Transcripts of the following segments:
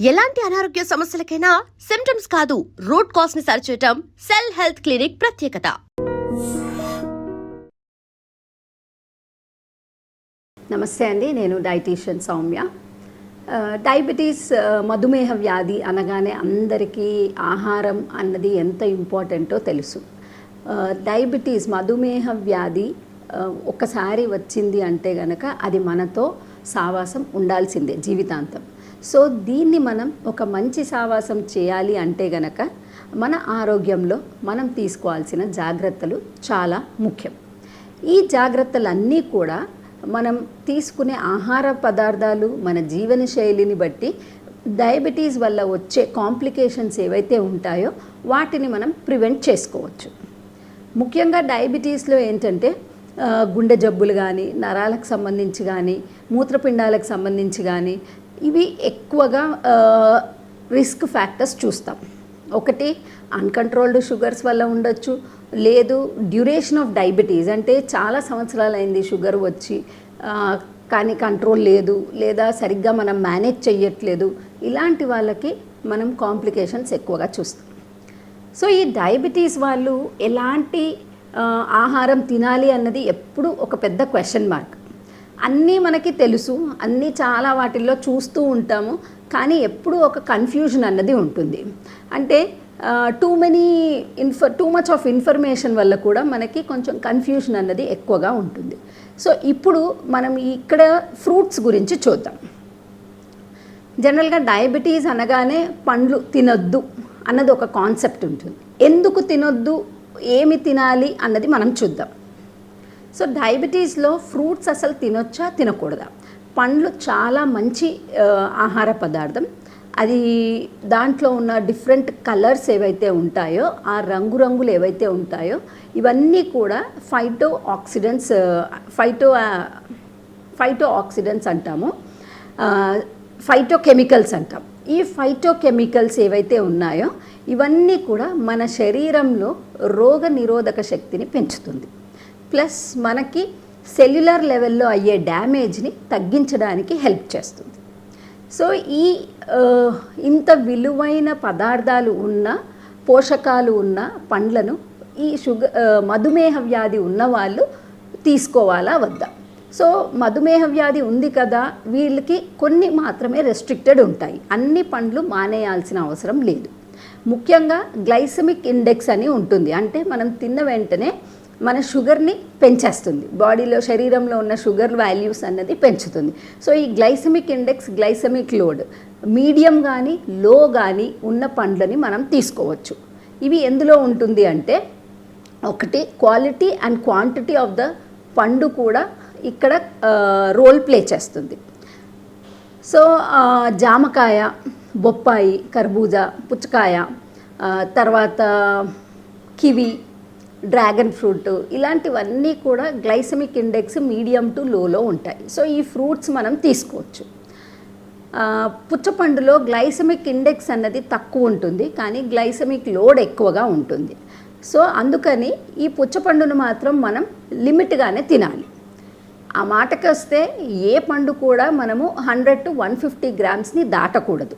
ఎలాంటి అనారోగ్య సమస్యలకైనా సిమ్టమ్స్ కాదు, రూట్ కాజ్ ని సరిచేయటం సెల్ హెల్త్ క్లినిక్ ప్రత్యేకత. నమస్తే అండి, నేను డైటీషియన్ సౌమ్య. డయాబెటీస్ మధుమేహ వ్యాధి అనగానే అందరికీ ఆహారం అన్నది ఎంత ఇంపార్టెంటో తెలుసు. డయాబెటీస్ మధుమేహ వ్యాధి ఒక్కసారి వచ్చింది అంటే గనక అది మనతో సావాసం ఉండాల్సిందే జీవితాంతం. సో దీన్ని మనం ఒక మంచి సావాసం చేయాలి అంటే గనక మన ఆరోగ్యంలో మనం తీసుకోవాల్సిన జాగ్రత్తలు చాలా ముఖ్యం. ఈ జాగ్రత్తలన్నీ కూడా మనం తీసుకునే ఆహార పదార్థాలు, మన జీవన శైలిని బట్టి డయాబెటీస్ వల్ల వచ్చే కాంప్లికేషన్స్ ఏవైతే ఉంటాయో వాటిని మనం ప్రివెంట్ చేసుకోవచ్చు. ముఖ్యంగా డయాబెటీస్లో ఏంటంటే గుండె జబ్బులు కానీ, నరాలకు సంబంధించి కానీ, మూత్రపిండాలకు సంబంధించి కానీ ఇవి ఎక్కువగా రిస్క్ ఫ్యాక్టర్స్ చూస్తాం. ఒకటి అన్కంట్రోల్డ్ షుగర్స్ వల్ల ఉండొచ్చు, లేదు డ్యూరేషన్ ఆఫ్ డయాబెటీస్ అంటే చాలా సంవత్సరాలు అయింది షుగర్ వచ్చి కానీ కంట్రోల్ లేదు, లేదా సరిగ్గా మనం మేనేజ్ చేయట్లేదు, ఇలాంటి వాళ్ళకి మనం కాంప్లికేషన్స్ ఎక్కువగా చూస్తాం. సో ఈ డయాబెటీస్ వాళ్ళు ఎలాంటి ఆహారం తినాలి అన్నది ఎప్పుడు ఒక పెద్ద క్వశ్చన్ మార్క్. అన్నీ మనకి తెలుసు, అన్నీ చాలా వాటిల్లో చూస్తూ ఉంటాము, కానీ ఎప్పుడు ఒక కన్ఫ్యూజన్ అన్నది ఉంటుంది. అంటే టూ మచ్ ఆఫ్ ఇన్ఫర్మేషన్ వల్ల కూడా మనకి కొంచెం కన్ఫ్యూజన్ అన్నది ఎక్కువగా ఉంటుంది. సో ఇప్పుడు మనం ఇక్కడ ఫ్రూట్స్ గురించి చూద్దాం. జనరల్గా డయాబెటీస్ అనగానే పండ్లు తినొద్దు అన్నది ఒక కాన్సెప్ట్ ఉంటుంది. ఎందుకు తినొద్దు, ఏమి తినాలి అన్నది మనం చూద్దాం. సో డయాబెటీస్లో ఫ్రూట్స్ అసలు తినొచ్చా తినకూడదా? పండ్లు చాలా మంచి ఆహార పదార్థం. అది దాంట్లో ఉన్న డిఫరెంట్ కలర్స్ ఏవైతే ఉంటాయో, ఆ రంగురంగులు ఏవైతే ఉంటాయో ఇవన్నీ కూడా ఫైటో ఆక్సిడెంట్స్ అంటాము, ఫైటోకెమికల్స్ అంటాం. ఈ ఫైటోకెమికల్స్ ఏవైతే ఉన్నాయో ఇవన్నీ కూడా మన శరీరంలో రోగ నిరోధక శక్తిని పెంచుతుంది, ప్లస్ మనకి సెల్యులర్ లెవెల్లో అయ్యే డ్యామేజ్ని తగ్గించడానికి హెల్ప్ చేస్తుంది. సో ఈ ఇంత విలువైన పదార్థాలు ఉన్న, పోషకాలు ఉన్న పండ్లను ఈ మధుమేహ వ్యాధి ఉన్నవాళ్ళు తీసుకోవాలా వద్దా? సో మధుమేహ వ్యాధి ఉంది కదా, వీళ్ళకి కొన్ని మాత్రమే రెస్ట్రిక్టెడ్ ఉంటాయి, అన్ని పండ్లు మానేయాల్సిన అవసరం లేదు. ముఖ్యంగా గ్లైసెమిక్ ఇండెక్స్ అని ఉంటుంది, అంటే మనం తిన్న వెంటనే మన షుగర్ని పెంచేస్తుంది, బాడీలో శరీరంలో ఉన్న షుగర్ వాల్యూస్ అన్నది పెంచుతుంది. సో ఈ glycemic index, glycemic load medium కానీ లో కానీ ఉన్న పండ్లని మనం తీసుకోవచ్చు. ఇవి ఎందులో ఉంటుంది అంటే, ఒకటి quality and quantity of the పండు కూడా ఇక్కడ రోల్ ప్లే చేస్తుంది. సో జామకాయ, బొప్పాయి, కర్బూజా, పుచ్చకాయ, తర్వాత కివి, డ్రాగన్ ఫ్రూట్, ఇలాంటివన్నీ కూడా గ్లైసెమిక్ ఇండెక్స్ మీడియం టు లోలో ఉంటాయి. సో ఈ ఫ్రూట్స్ మనం తీసుకోవచ్చు. పుచ్చపండులో గ్లైసెమిక్ ఇండెక్స్ అన్నది తక్కువ ఉంటుంది, కానీ గ్లైసెమిక్ లోడ్ ఎక్కువగా ఉంటుంది. సో అందుకని ఈ పుచ్చపండును మాత్రం మనం లిమిట్గానే తినాలి. ఆ మాటకి వస్తే ఏ పండు కూడా మనము 100 to 150 గ్రామ్స్ని దాటకూడదు.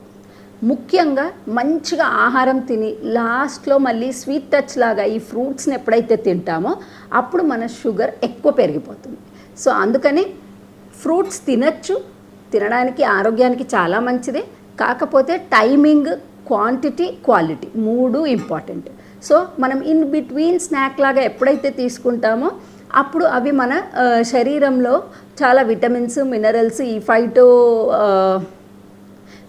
ముఖ్యంగా మంచిగా ఆహారం తిని లాస్ట్లో మళ్ళీ స్వీట్ టచ్ లాగా ఈ ఫ్రూట్స్ని ఎప్పుడైతే తింటామో అప్పుడు మన షుగర్ ఎక్కువ పెరిగిపోతుంది. సో అందుకని ఫ్రూట్స్ తినచ్చు, తినడానికి ఆరోగ్యానికి చాలా మంచిదే. కాకపోతే timing, quantity, quality 3 important. So మనం ఇన్ బిట్వీన్ స్నాక్ లాగా ఎప్పుడైతే తీసుకుంటామో అప్పుడు అవి మన శరీరంలో చాలా విటమిన్స్, మినరల్స్, ఈ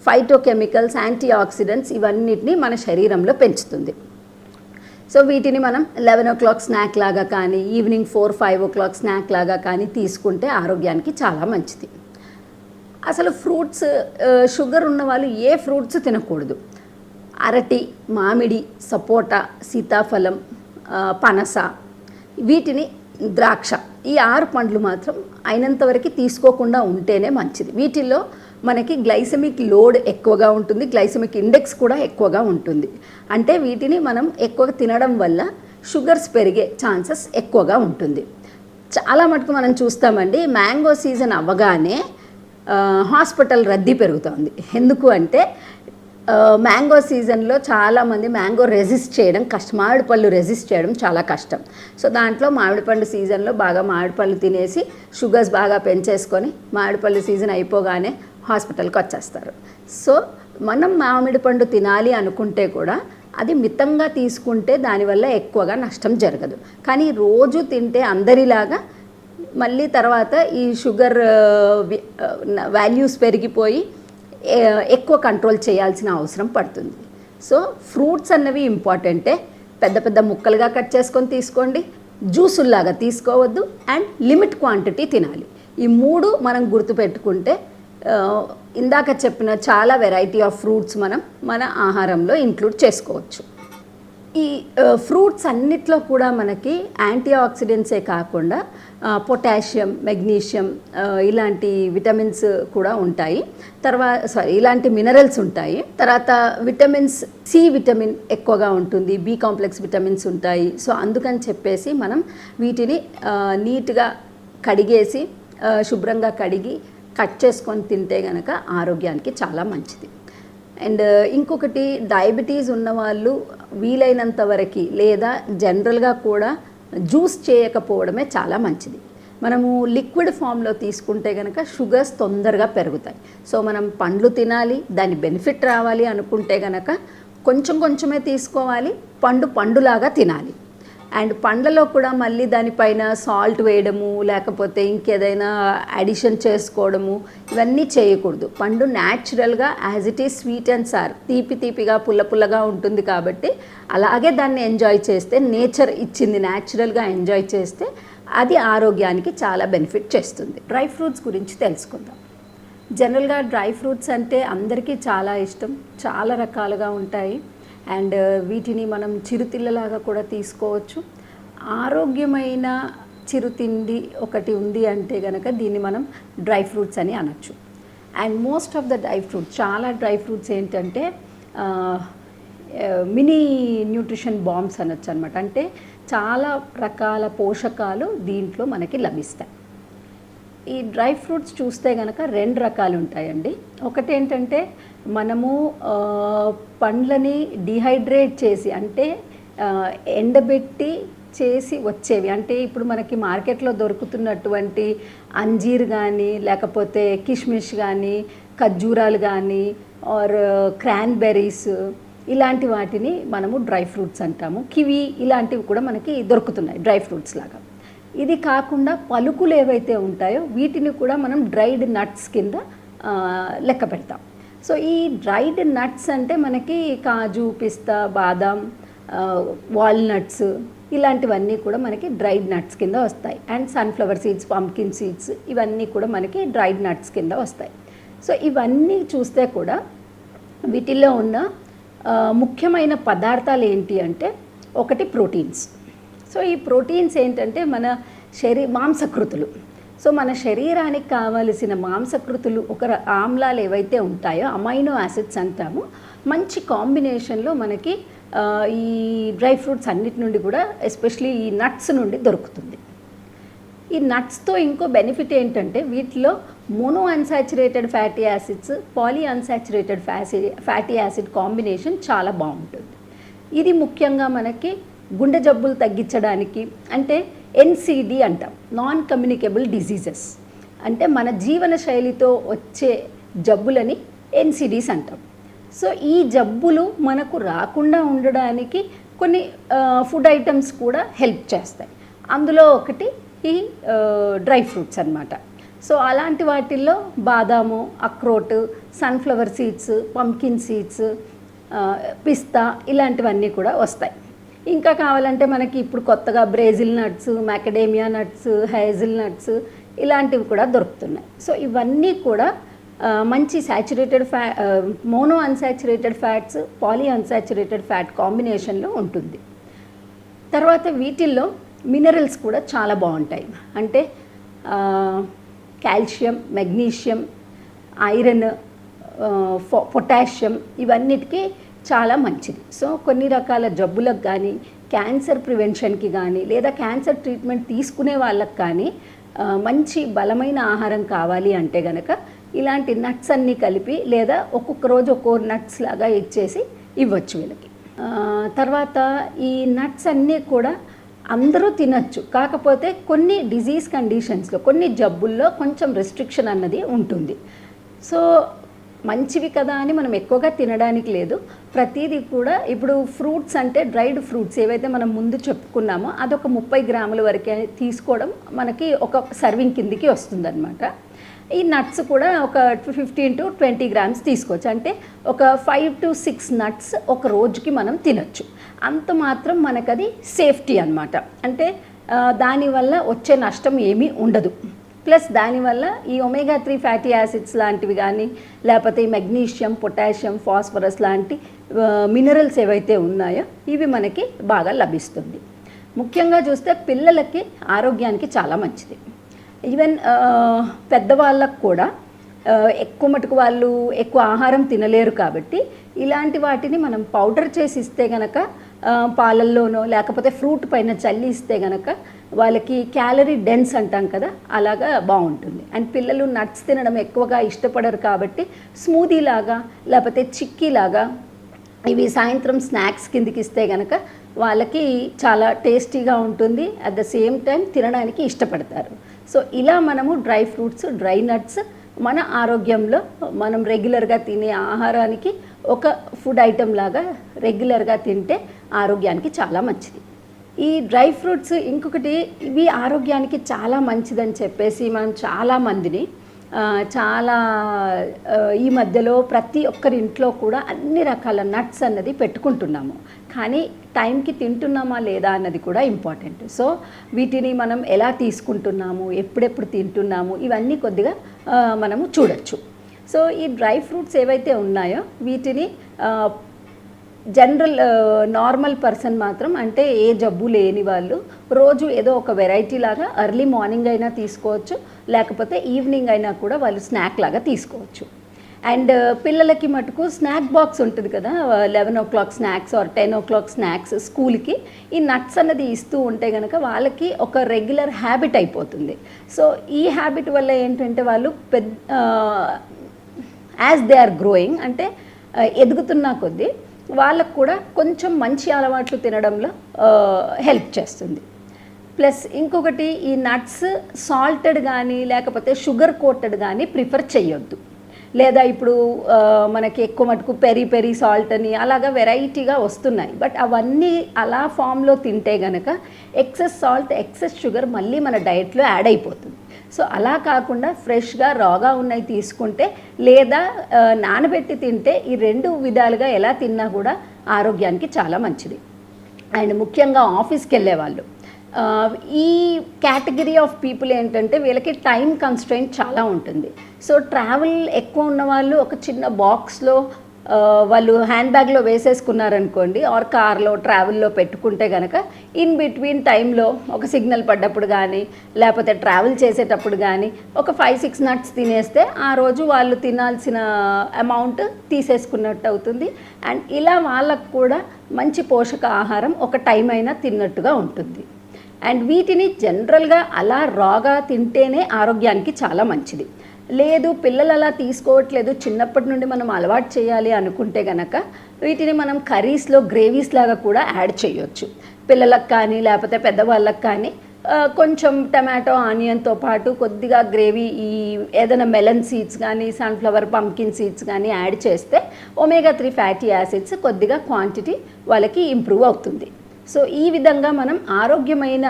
ఫైటోకెమికల్స్, యాంటీ ఆక్సిడెంట్స్ ఇవన్నిటిని మన శరీరంలో పెంచుతుంది. సో వీటిని మనం 11 o'clock స్నాక్ లాగా కానీ, ఈవినింగ్ 4-5 o'clock స్నాక్ లాగా కానీ తీసుకుంటే ఆరోగ్యానికి చాలా మంచిది. అసలు ఫ్రూట్స్, షుగర్ ఉన్న వాళ్ళు ఏ ఫ్రూట్స్ తినకూడదు. అరటి, మామిడి, సపోటా, సీతాఫలం, పనస, వీటిని ద్రాక్ష, ఈ 6 పండ్లు మాత్రం అయినంతవరకు తీసుకోకుండా ఉంటేనే మంచిది. వీటిల్లో మనకి గ్లైసెమిక్ లోడ్ ఎక్కువగా ఉంటుంది, గ్లైసెమిక్ ఇండెక్స్ కూడా ఎక్కువగా ఉంటుంది. అంటే వీటిని మనం ఎక్కువగా తినడం వల్ల షుగర్స్ పెరిగే ఛాన్సెస్ ఎక్కువగా ఉంటుంది. చాలా మటుకు మనం చూస్తామండి, మ్యాంగో సీజన్ అవ్వగానే హాస్పిటల్ రద్దీ పెరుగుతోంది. ఎందుకు అంటే మ్యాంగో సీజన్లో చాలామంది మ్యాంగో రెసిస్ట్ చేయడం కష్టం, మామిడి పళ్ళు రెసిస్ట్ చేయడం చాలా కష్టం. సో దాంట్లో మామిడి పండు సీజన్లో బాగా మామిడి పళ్ళు తినేసి షుగర్స్ బాగా పెంచేసుకొని మామిడి పళ్ళు సీజన్ అయిపోగానే హాస్పిటల్కి వచ్చేస్తారు. సో మనం మామిడి పండు తినాలి అనుకుంటే కూడా అది మితంగా తీసుకుంటే దానివల్ల ఎక్కువగా నష్టం జరగదు. కానీ రోజు తింటే అందరిలాగా మళ్ళీ తర్వాత ఈ షుగర్ వాల్యూస్ పెరిగిపోయి ఎక్కువ కంట్రోల్ చేయాల్సిన అవసరం పడుతుంది. సో ఫ్రూట్స్ అన్నవి ఇంపార్టెంటే, పెద్ద పెద్ద ముక్కలుగా కట్ చేసుకొని తీసుకోండి, జ్యూసుల్లాగా తీసుకోవద్దు, అండ్ లిమిట్ క్వాంటిటీ తినాలి. ఈ 3 మనం గుర్తుపెట్టుకుంటే ఇందాక చెప్పిన చాలా వెరైటీ ఆఫ్ ఫ్రూట్స్ మనం మన ఆహారంలో ఇంక్లూడ్ చేసుకోవచ్చు. ఈ ఫ్రూట్స్ అన్నిట్లో కూడా మనకి యాంటీ ఆక్సిడెంట్సే కాకుండా పొటాషియం, మెగ్నీషియం ఇలాంటి విటమిన్స్ కూడా ఉంటాయి. ఇలాంటి మినరల్స్ ఉంటాయి. తర్వాత విటమిన్స్ సి విటమిన్ ఎక్కువగా ఉంటుంది, బి కాంప్లెక్స్ విటమిన్స్ ఉంటాయి. సో అందుకని చెప్పేసి మనం వీటిని నీట్గా కడిగేసి శుభ్రంగా కడిగి కట్ చేసుకొని తింటే కనుక ఆరోగ్యానికి చాలా మంచిది. అండ్ ఇంకొకటి, డయాబెటీస్ ఉన్నవాళ్ళు వీలైనంత వరకు లేదా జనరల్గా కూడా జ్యూస్ చేయకపోవడమే చాలా మంచిది. మనము లిక్విడ్ ఫామ్లో తీసుకుంటే కనుక షుగర్స్ తొందరగా పెరుగుతాయి. సో మనం పండ్లు తినాలి, దాని బెనిఫిట్ రావాలి అనుకుంటే కనుక కొంచెం కొంచెమే తీసుకోవాలి, పండులాగా తినాలి. అండ్ పండ్లలో కూడా మళ్ళీ దానిపైన సాల్ట్ వేయడము లేకపోతే ఇంకేదైనా అడిషన్ చేసుకోవడము ఇవన్నీ చేయకూడదు. పండు న్యాచురల్గా as it is sweet and sir, తీపిగా పుల్లగా ఉంటుంది కాబట్టి అలాగే దాన్ని ఎంజాయ్ చేస్తే, నేచర్ ఇచ్చింది న్యాచురల్గా ఎంజాయ్ చేస్తే అది ఆరోగ్యానికి చాలా బెనిఫిట్ చేస్తుంది. డ్రై ఫ్రూట్స్ గురించి తెలుసుకుందాం. జనరల్గా డ్రై ఫ్రూట్స్ అంటే అందరికీ చాలా ఇష్టం, చాలా రకాలుగా ఉంటాయి. అండ్ వీటిని మనం చిరుతిళ్ళలాగా కూడా తీసుకోవచ్చు. ఆరోగ్యమైన చిరుతిండి ఒకటి ఉంది అంటే కనుక దీన్ని మనం డ్రై ఫ్రూట్స్ అని అనొచ్చు. అండ్ మోస్ట్ ఆఫ్ ద చాలా డ్రై ఫ్రూట్స్ ఏంటంటే మినీ న్యూట్రిషన్ బాంబ్స్ అనొచ్చు అనమాట. అంటే చాలా రకాల పోషకాలు దీంట్లో మనకి లభిస్తాయి. ఈ డ్రై ఫ్రూట్స్ చూస్తే కనుక 2 రకాలు ఉంటాయండి. ఒకటి ఏంటంటే మనము పండ్లని డిహైడ్రేట్ చేసి, అంటే ఎండబెట్టి చేసి వచ్చేవి. అంటే ఇప్పుడు మనకి మార్కెట్లో దొరుకుతున్నటువంటి అంజీర్ కానీ లేకపోతే కిష్మిష్ కానీ ఖర్జూరాలు కానీ ఆర్ క్రాన్బెర్రీస్ ఇలాంటి వాటిని మనము డ్రై ఫ్రూట్స్ అంటాము. కివి ఇలాంటివి కూడా మనకి దొరుకుతున్నాయి డ్రై ఫ్రూట్స్ లాగా. ఇది కాకుండా పలుకులు ఏవైతే ఉంటాయో వీటిని కూడా మనం డ్రైడ్ నట్స్ కింద లెక్క పెడతాం. సో ఈ డ్రైడ్ నట్స్ అంటే మనకి కాజు, పిస్తా, బాదాం, వాల్నట్స్ ఇలాంటివన్నీ కూడా మనకి డ్రైడ్ నట్స్ కింద వస్తాయి. And sunflower seeds, pumpkin seeds ఇవన్నీ కూడా మనకి డ్రైడ్ నట్స్ కింద వస్తాయి. సో ఇవన్నీ చూస్తే కూడా వీటిల్లో ఉన్న ముఖ్యమైన పదార్థాలు ఏంటి అంటే, ఒకటి ప్రోటీన్స్. సో ఈ ప్రోటీన్స్ ఏంటంటే మన మాంసకృతులు. సో మన శరీరానికి కావలసిన మాంసకృతులు, ఆమ్లాలు ఏవైతే ఉంటాయో అమైనో యాసిడ్స్ అంటాము, మంచి కాంబినేషన్లో మనకి ఈ డ్రై ఫ్రూట్స్ అన్నిటి నుండి కూడా, ఎస్పెషలీ ఈ నట్స్ నుండి దొరుకుతుంది. ఈ నట్స్తో ఇంకో బెనిఫిట్ ఏంటంటే వీటిలో mono unsaturated fatty acids, poly unsaturated fatty acid combination చాలా బాగుంటుంది. ఇది ముఖ్యంగా మనకి గుండె జబ్బులు తగ్గించడానికి, అంటే NCD అంటాం, నాన్ కమ్యూనికేబుల్ డిసీజెస్, అంటే మన జీవన శైలితో వచ్చే జబ్బులని NCDs అంటాం. సో ఈ జబ్బులు మనకు రాకుండా ఉండడానికి కొన్ని ఫుడ్ ఐటమ్స్ కూడా హెల్ప్ చేస్తాయి. అందులో ఒకటి ఈ డ్రై ఫ్రూట్స్ అన్నమాట. సో అలాంటి వాటిల్లో బాదాము, అక్రోట్, సన్ఫ్లవర్ సీడ్స్, పంకిన్ సీడ్స్, పిస్తా ఇలాంటివన్నీ కూడా వస్తాయి. ఇంకా కావాలంటే మనకి ఇప్పుడు కొత్తగా Brazil nuts, macadamia nuts, hazel nuts ఇలాంటివి కూడా దొరుకుతున్నాయి. సో ఇవన్నీ కూడా మంచి mono unsaturated fats, poly unsaturated fat కాంబినేషన్లో ఉంటుంది. తర్వాత వీటిల్లో మినరల్స్ కూడా చాలా బాగుంటాయి. అంటే కాల్షియం, మెగ్నీషియం, ఐరన్, పొటాషియం ఇవన్నిటికీ చాలా మంచిది. సో కొన్ని రకాల జబ్బులకు కానీ, క్యాన్సర్ ప్రివెన్షన్కి కానీ, లేదా క్యాన్సర్ ట్రీట్మెంట్ తీసుకునే వాళ్ళకి కానీ మంచి బలమైన ఆహారం కావాలి అంటే కనుక ఇలాంటి నట్స్ అన్నీ కలిపి లేదా ఒక్కొక్క రోజు ఒక్కో నట్స్ లాగా ఇచ్చేసి ఇవ్వచ్చు వీళ్ళకి. తర్వాత ఈ నట్స్ అన్నీ కూడా అందరూ తినచ్చు, కాకపోతే కొన్ని డిజీజ్ కండిషన్స్లో కొన్ని జబ్బుల్లో కొంచెం రెస్ట్రిక్షన్ అన్నది ఉంటుంది. సో మంచివి కదా అని మనం ఎక్కువగా తినడానికి లేదు. ప్రతిదీ కూడా ఇప్పుడు ఫ్రూట్స్ అంటే డ్రైడ్ ఫ్రూట్స్ ఏవైతే మనం ముందు చెప్పుకున్నామో అదొక 30 గ్రాముల వరకే తీసుకోవడం మనకి ఒక సర్వింగ్ కిందికి వస్తుందన్నమాట. ఈ నట్స్ కూడా ఒక 15 to 20 గ్రామ్స్ తీసుకోవచ్చు. అంటే ఒక 5 to 6 నట్స్ ఒక రోజుకి మనం తినచ్చు. అంత మాత్రం మనకది సేఫ్టీ అన్నమాట. అంటే దానివల్ల వచ్చే నష్టం ఏమీ ఉండదు. ప్లస్ దానివల్ల ఈ omega-3 ఫ్యాటీ యాసిడ్స్ లాంటివి కానీ లేకపోతే ఈ మెగ్నీషియం, పొటాషియం, ఫాస్ఫరస్ లాంటి మినరల్స్ ఏవైతే ఉన్నాయో ఇవి మనకి బాగా లభిస్తుంది. ముఖ్యంగా చూస్తే పిల్లలకి ఆరోగ్యానికి చాలా మంచిది. ఈవెన్ పెద్దవాళ్ళకు కూడా ఎక్కువ మటుకు వాళ్ళు ఎక్కువ ఆహారం తినలేరు కాబట్టి ఇలాంటి వాటిని మనం పౌడర్ చేసి ఇస్తే గనక పాలల్లోనో లేకపోతే ఫ్రూట్ పైన చల్లి ఇస్తే గనక వాళ్ళకి క్యాలరీ డెన్స్ అంటాం కదా, అలాగా బాగుంటుంది. అండ్ పిల్లలు నట్స్ తినడం ఎక్కువగా ఇష్టపడరు కాబట్టి స్మూదీ లాగా లేకపోతే చిక్కీ లాగా ఇవి సాయంత్రం స్నాక్స్ కిందికి ఇస్తే కనుక వాళ్ళకి చాలా టేస్టీగా ఉంటుంది. అట్ ద సేమ్ టైం తినడానికి ఇష్టపడతారు. సో ఇలా మనము డ్రై ఫ్రూట్స్, డ్రై నట్స్ మన ఆరోగ్యంలో మనం రెగ్యులర్గా తినే ఆహారానికి ఒక ఫుడ్ ఐటెం లాగా రెగ్యులర్గా తింటే ఆరోగ్యానికి చాలా మంచిది. ఈ డ్రై ఫ్రూట్స్ ఇంకొకటి, ఇవి ఆరోగ్యానికి చాలా మంచిదని చెప్పేసి మనం చాలామందిని ఈ మధ్యలో ప్రతి ఒక్కరి ఇంట్లో కూడా అన్ని రకాల నట్స్ అన్నది పెట్టుకుంటున్నాము. కానీ టైంకి తింటున్నామా లేదా అన్నది కూడా ఇంపార్టెంట్. సో వీటిని మనం ఎలా తీసుకుంటున్నాము, ఎప్పుడెప్పుడు తింటున్నాము, ఇవన్నీ కొద్దిగా మనము చూడొచ్చు. సో ఈ డ్రై ఫ్రూట్స్ ఏవైతే ఉన్నాయో వీటిని జనరల్ నార్మల్ పర్సన్ మాత్రం, అంటే ఏ జబ్బు లేని వాళ్ళు రోజు ఏదో ఒక వెరైటీ లాగా ఎర్లీ మార్నింగ్ అయినా తీసుకోవచ్చు, లేకపోతే ఈవినింగ్ అయినా కూడా వాళ్ళు స్నాక్ లాగా తీసుకోవచ్చు. అండ్ పిల్లలకి మటుకు స్నాక్ బాక్స్ ఉంటుంది కదా, 11 o'clock snacks are 10 o'clock snacks స్కూల్కి ఈ నట్స్ అన్నది ఇస్తూ ఉంటే కనుక వాళ్ళకి ఒక రెగ్యులర్ హ్యాబిట్ అయిపోతుంది. సో ఈ హ్యాబిట్ వల్ల ఏంటంటే వాళ్ళు యాజ్ దే ఆర్ గ్రోయింగ్, అంటే ఎదుగుతున్న కొద్దీ వాళ్ళకు కూడా కొంచెం మంచి అలవాట్లు తినడంలో హెల్ప్ చేస్తుంది. ప్లస్ ఇంకొకటి, ఈ నట్స్ సాల్టెడ్ కానీ లేకపోతే షుగర్ కోటెడ్ కానీ ప్రిఫర్ చేయొద్దు. లేదా ఇప్పుడు మనకి ఎక్కువ మటుకు పెరి సాల్ట్ అని అలాగా వెరైటీగా వస్తున్నాయి. బట్ అవన్నీ అలా ఫామ్లో తింటే గనక ఎక్సెస్ సాల్ట్, ఎక్సెస్ షుగర్ మళ్ళీ మన డైట్లో యాడ్ అయిపోతుంది. సో అలా కాకుండా ఫ్రెష్గా రాగా ఉన్నాయి తీసుకుంటే, లేదా నానబెట్టి తింటే, ఈ 2 విధాలుగా ఎలా తిన్నా కూడా ఆరోగ్యానికి చాలా మంచిది. అండ్ ముఖ్యంగా ఆఫీస్కి వెళ్ళే వాళ్ళు, ఈ కేటగిరీ ఆఫ్ పీపుల్ ఏంటంటే వీళ్ళకి టైం కన్స్ట్రెయింట్ చాలా ఉంటుంది. సో ట్రావెల్ ఎక్కువ ఉన్నవాళ్ళు ఒక చిన్న బాక్స్లో వాళ్ళు హ్యాండ్ బ్యాగ్లో వేసేసుకున్నారనుకోండి, ఆర్ కార్లో ట్రావెల్లో పెట్టుకుంటే కనుక ఇన్ బిట్వీన్ టైంలో ఒక సిగ్నల్ పడ్డప్పుడు కానీ లేకపోతే ట్రావెల్ చేసేటప్పుడు కానీ ఒక 5-6 నట్స్ తినేస్తే ఆ రోజు వాళ్ళు తినాల్సిన అమౌంట్ తీసేసుకున్నట్టు అవుతుంది. అండ్ ఇలా వాళ్ళకు కూడా మంచి పోషక ఆహారం ఒక టైం అయినా తిన్నట్టుగా ఉంటుంది. అండ్ వీటిని జనరల్గా అలా రాగా తింటేనే ఆరోగ్యానికి చాలా మంచిది. లేదు పిల్లలు అలా తీసుకోవట్లేదు, చిన్నప్పటి నుండి మనం అలవాటు చేయాలి అనుకుంటే కనుక వీటిని మనం కర్రీస్లో గ్రేవీస్ లాగా కూడా యాడ్ చేయొచ్చు. పిల్లలకు కానీ లేకపోతే పెద్దవాళ్ళకి కానీ కొంచెం టమాటో, ఆనియన్తో పాటు కొద్దిగా గ్రేవీ, ఈ ఏదైనా మెలన్ సీడ్స్ కానీ సన్ఫ్లవర్, పంకిన్ సీడ్స్ కానీ యాడ్ చేస్తే omega-3 ఫ్యాటీ యాసిడ్స్ కొద్దిగా క్వాంటిటీ వాళ్ళకి ఇంప్రూవ్ అవుతుంది. సో ఈ విధంగా మనం ఆరోగ్యమైన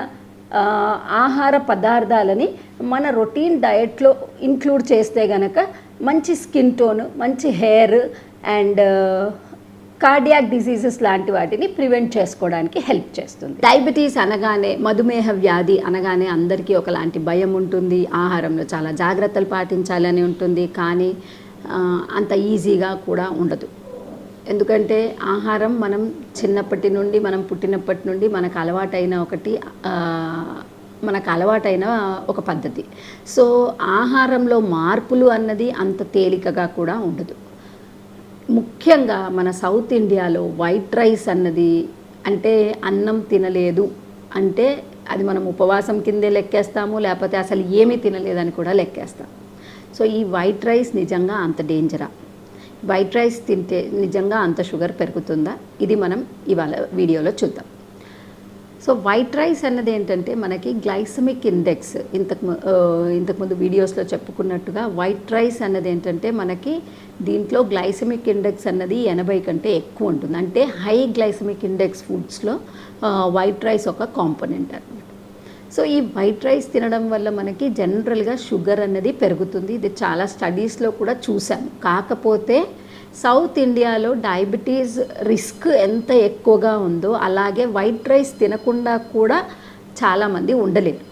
ఆహార పదార్థాలని మన రొటీన్ డయట్లో ఇంక్లూడ్ చేస్తే గనక మంచి స్కిన్ టోన్, మంచి హెయిర్ అండ్ కార్డియాక్ డిసీజెస్ లాంటి వాటిని ప్రివెంట్ చేసుకోవడానికి హెల్ప్ చేస్తుంది. డయాబెటీస్ అనగానే, మధుమేహ వ్యాధి అనగానే అందరికీ ఒకలాంటి భయం ఉంటుంది. ఆహారంలో చాలా జాగ్రత్తలు పాటించాలని ఉంటుంది, కానీ అంత ఈజీగా కూడా ఉండదు. ఎందుకంటే ఆహారం మనం చిన్నప్పటి నుండి, మనం పుట్టినప్పటి నుండి మనకు అలవాటైన ఒక పద్ధతి. సో ఆహారంలో మార్పులు అన్నది అంత తేలికగా కూడా ఉండదు. ముఖ్యంగా మన సౌత్ ఇండియాలో వైట్ రైస్ అన్నది, అంటే అన్నం తినలేదు అంటే అది మనం ఉపవాసం కిందే లెక్కేస్తాము, లేకపోతే అసలు ఏమీ తినలేదని కూడా లెక్కేస్తాం. సో ఈ వైట్ రైస్ నిజంగా అంత డేంజరా? వైట్ రైస్ తింటే నిజంగా అంత షుగర్ పెరుగుతుందా? ఇది మనం ఇవాళ వీడియోలో చూద్దాం. సో వైట్ రైస్ అన్నది ఏంటంటే మనకి గ్లైసమిక్ ఇండెక్స్ ఇంతకుముందు వీడియోస్లో చెప్పుకున్నట్టుగా వైట్ రైస్ అన్నది ఏంటంటే మనకి దీంట్లో గ్లైసమిక్ ఇండెక్స్ అన్నది 80 కంటే ఎక్కువ ఉంటుంది. అంటే హై గ్లైసమిక్ ఇండెక్స్ ఫుడ్స్లో వైట్ రైస్ ఒక కాంపోనెంట్ అన్నమాట. సో ఈ వైట్ రైస్ తినడం వల్ల మనకి జనరల్గా షుగర్ అన్నది పెరుగుతుంది. ఇది చాలా స్టడీస్లో కూడా చూసాము. కాకపోతే సౌత్ ఇండియాలో డయాబెటీస్ రిస్క్ ఎంత ఎక్కువగా ఉందో అలాగే వైట్ రైస్ తినకుండా కూడా చాలామంది ఉండలేరు.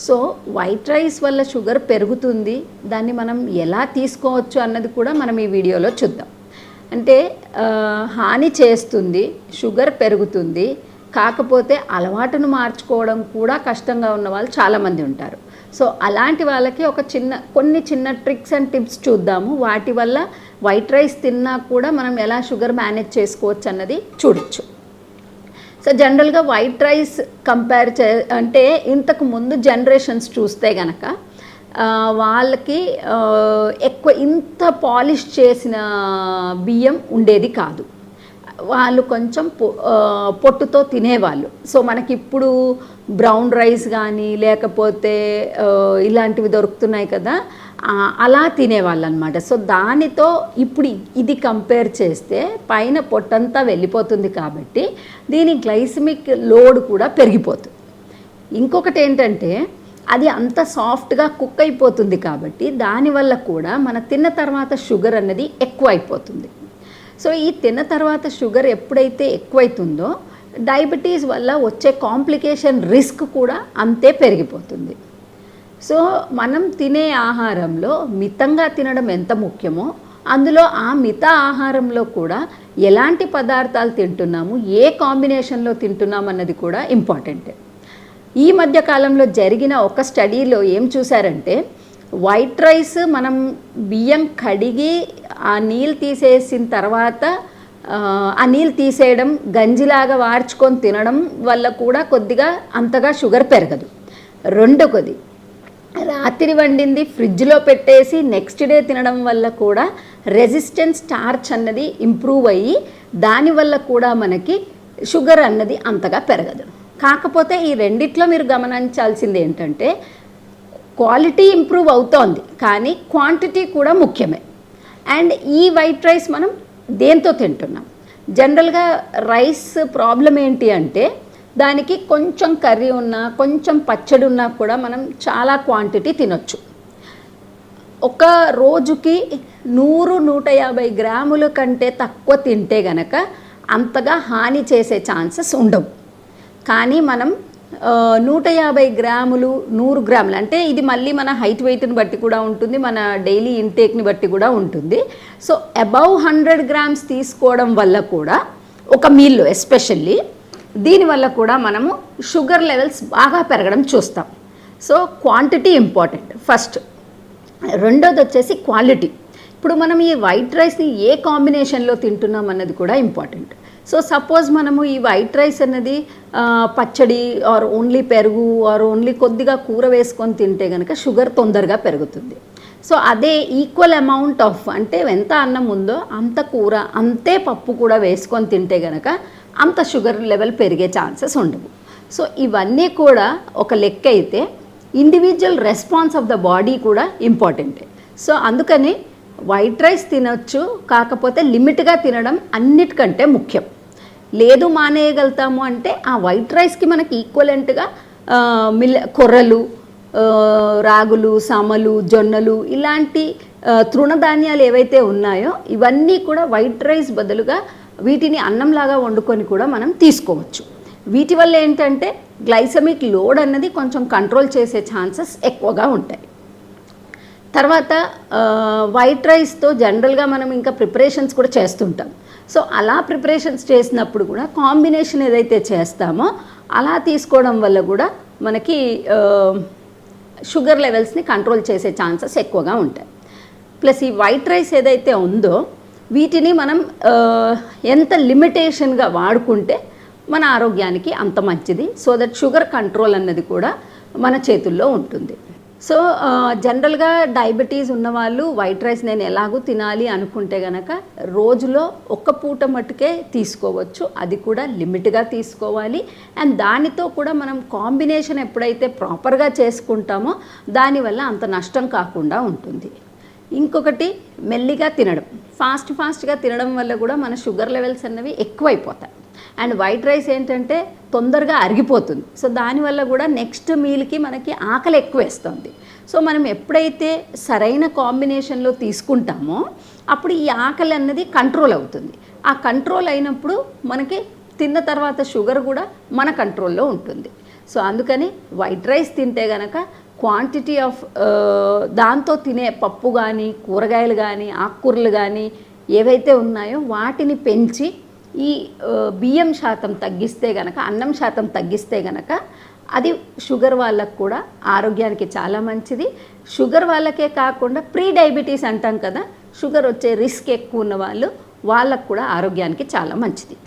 సో వైట్ రైస్ వల్ల షుగర్ పెరుగుతుంది, దాన్ని మనం ఎలా తీసుకోవచ్చు అన్నది కూడా మనం ఈ వీడియోలో చూద్దాం. అంటే హాని చేస్తుంది, షుగర్ పెరుగుతుంది, కాకపోతే అలవాటును మార్చుకోవడం కూడా కష్టంగా ఉన్న వాళ్ళు చాలామంది ఉంటారు. సో అలాంటి వాళ్ళకి కొన్ని చిన్న ట్రిక్స్ అండ్ టిప్స్ చూద్దాము. వాటి వల్ల వైట్ రైస్ తిన్నా కూడా మనం ఎలా షుగర్ మేనేజ్ చేసుకోవచ్చు అన్నది చూడొచ్చు. సో జనరల్గా వైట్ రైస్ అంటే ఇంతకు ముందు జనరేషన్స్ చూస్తే గనక వాళ్ళకి ఎక్కువ ఇంత పాలిష్ చేసిన బియ్యం ఉండేది కాదు. వాళ్ళు కొంచెం పొట్టుతో తినేవాళ్ళు. సో మనకి ఇప్పుడు బ్రౌన్ రైస్ కానీ లేకపోతే ఇలాంటివి దొరుకుతున్నాయి కదా, అలా తినేవాళ్ళు అనమాట. సో దానితో ఇప్పుడు ఇది కంపేర్ చేస్తే పైన పొట్టంతా వెళ్ళిపోతుంది కాబట్టి దీని గ్లైసమిక్ లోడ్ కూడా పెరిగిపోతుంది. ఇంకొకటి ఏంటంటే అది అంత సాఫ్ట్గా కుక్ అయిపోతుంది కాబట్టి దానివల్ల కూడా మన తిన్న తర్వాత షుగర్ అన్నది ఎక్కువ అయిపోతుంది. సో ఈ తిన్న తర్వాత షుగర్ ఎప్పుడైతే ఎక్కువైతుందో డయాబెటీస్ వల్ల వచ్చే కాంప్లికేషన్ రిస్క్ కూడా అంతే పెరిగిపోతుంది. సో మనం తినే ఆహారంలో మితంగా తినడం ఎంత ముఖ్యమో అందులో ఆ మిత ఆహారంలో కూడా ఎలాంటి పదార్థాలు తింటున్నాము, ఏ కాంబినేషన్లో తింటున్నాం అన్నది కూడా ఇంపార్టెంటే. ఈ మధ్య కాలంలో జరిగిన ఒక స్టడీలో ఏం చూసారంటే వైట్ రైస్ మనం బియ్యం కడిగి ఆ నీళ్ళు తీసేసిన తర్వాత ఆ నీళ్ళు తీసేయడం, గంజిలాగా వార్చుకొని తినడం వల్ల కూడా కొద్దిగా అంతగా షుగర్ పెరగదు. రెండోది రాత్రి వండింది ఫ్రిడ్జ్లో పెట్టేసి నెక్స్ట్ డే తినడం వల్ల కూడా రెసిస్టెన్స్ స్టార్చ్ అన్నది ఇంప్రూవ్ అయ్యి దానివల్ల కూడా మనకి షుగర్ అన్నది అంతగా పెరగదు. కాకపోతే ఈ రెండిట్లో మీరు గమనించాల్సింది ఏంటంటే క్వాలిటీ ఇంప్రూవ్ అవుతోంది కానీ క్వాంటిటీ కూడా ముఖ్యమే. అండ్ ఈ వైట్ రైస్ మనం దేంతో తింటున్నాం? జనరల్గా రైస్ ప్రాబ్లం ఏంటి అంటే దానికి కొంచెం కర్రీ ఉన్నా కొంచెం పచ్చడి ఉన్నా కూడా మనం చాలా క్వాంటిటీ తినొచ్చు. ఒక రోజుకి 100-150 గ్రాముల కంటే తక్కువ తింటే గనక అంతగా హాని చేసే ఛాన్సెస్ ఉండవు. కానీ మనం 150 గ్రాములు 100 గ్రాములు అంటే ఇది మళ్ళీ మన హైట్ వెయిట్ని బట్టి కూడా ఉంటుంది, మన డైలీ ఇంటేక్ని బట్టి కూడా ఉంటుంది. సో అబౌవ్ 100 గ్రామ్స్ తీసుకోవడం వల్ల కూడా ఒక మీల్లో ఎస్పెషల్లీ దీనివల్ల కూడా మనము షుగర్ లెవెల్స్ బాగా పెరగడం చూస్తాం. So quantity important first. రెండోది వచ్చేసి క్వాలిటీ. ఇప్పుడు మనం ఈ వైట్ రైస్ని ఏ కాంబినేషన్లో తింటున్నాం అన్నది కూడా ఇంపార్టెంట్. సో సపోజ్ మనము ఈ వైట్ రైస్ అన్నది పచ్చడి ఆర్ ఓన్లీ పెరుగు ఆర్ ఓన్లీ కొద్దిగా కూర వేసుకొని తింటే కనుక షుగర్ తొందరగా పెరుగుతుంది. సో అదే ఈక్వల్ అమౌంట్ ఆఫ్ అంటే ఎంత అన్నం ఉందో అంత కూర అంతే పప్పు కూడా వేసుకొని తింటే కనుక అంత షుగర్ లెవెల్ పెరిగే ఛాన్సెస్ ఉండవు. సో ఇవన్నీ కూడా ఒక లెక్క అయితే individual response of the body కూడా ఇంపార్టెంటే. సో అందుకని వైట్ రైస్ తినొచ్చు, కాకపోతే లిమిట్గా తినడం అన్నిటికంటే ముఖ్యం. లేదు మానేయగలుగుతాము అంటే ఆ వైట్ రైస్కి మనకి ఈక్వలెంట్గా కొర్రలు, రాగులు, సామలు, జొన్నలు ఇలాంటి తృణధాన్యాలు ఏవైతే ఉన్నాయో ఇవన్నీ కూడా వైట్ రైస్ బదులుగా వీటిని అన్నంలాగా వండుకొని కూడా మనం తీసుకోవచ్చు. వీటి వల్ల ఏంటంటే గ్లైసమిక్ లోడ్ అన్నది కొంచెం కంట్రోల్ చేసే ఛాన్సెస్ ఎక్కువగా ఉంటాయి. తర్వాత వైట్ రైస్తో జనరల్గా మనం ఇంకా ప్రిపరేషన్స్ కూడా చేస్తుంటాం. సో అలా ప్రిపరేషన్స్ చేసినప్పుడు కూడా కాంబినేషన్ ఏదైతే చేస్తామో అలా తీసుకోవడం వల్ల కూడా మనకి షుగర్ లెవెల్స్ని కంట్రోల్ చేసే ఛాన్సెస్ ఎక్కువగా ఉంటాయి. ప్లస్ ఈ వైట్ రైస్ ఏదైతే ఉందో వీటిని మనం ఎంత లిమిటేషన్గా వాడుకుంటే మన ఆరోగ్యానికి అంత మంచిది. సో దట్ షుగర్ కంట్రోల్ అన్నది కూడా మన చేతుల్లో ఉంటుంది. సో జనరల్గా డయాబెటీస్ ఉన్నవాళ్ళు వైట్ రైస్ నేను ఎలాగూ తినాలి అనుకుంటే కనుక రోజులో ఒక్క పూట మట్టుకే తీసుకోవచ్చు, అది కూడా లిమిట్గా తీసుకోవాలి. అండ్ దానితో కూడా మనం కాంబినేషన్ ఎప్పుడైతే ప్రాపర్గా చేసుకుంటామో దానివల్ల అంత నష్టం కాకుండా ఉంటుంది. ఇంకొకటి మెల్లిగా తినడం, ఫాస్ట్గా తినడం వల్ల కూడా మన షుగర్ లెవెల్స్ అన్నవి ఎక్కువైపోతాయి. అండ్ వైట్ రైస్ ఏంటంటే తొందరగా అరిగిపోతుంది, సో దానివల్ల కూడా నెక్స్ట్ మీల్కి మనకి ఆకలి ఎక్కువ వేస్తుంది. సో మనం ఎప్పుడైతే సరైన కాంబినేషన్లో తీసుకుంటామో అప్పుడు ఈ ఆకలి అన్నది కంట్రోల్ అవుతుంది. ఆ కంట్రోల్ అయినప్పుడు మనకి తిన్న తర్వాత షుగర్ కూడా మన కంట్రోల్లో ఉంటుంది. సో అందుకని వైట్ రైస్ తింటే గనక క్వాంటిటీ ఆఫ్ దాంతో తినే పప్పు కానీ కూరగాయలు కానీ ఆకుకూరలు కానీ ఏవైతే ఉన్నాయో వాటిని పెంచి ఈ బియ్యం శాతం తగ్గిస్తే గనక, అన్నం శాతం తగ్గిస్తే గనక అది షుగర్ వాళ్ళకు కూడా ఆరోగ్యానికి చాలా మంచిది. షుగర్ వాళ్ళకే కాకుండా ప్రీ డయాబెటీస్ అంటాం కదా, షుగర్ వచ్చే రిస్క్ ఎక్కువ ఉన్న వాళ్ళకు కూడా ఆరోగ్యానికి చాలా మంచిది.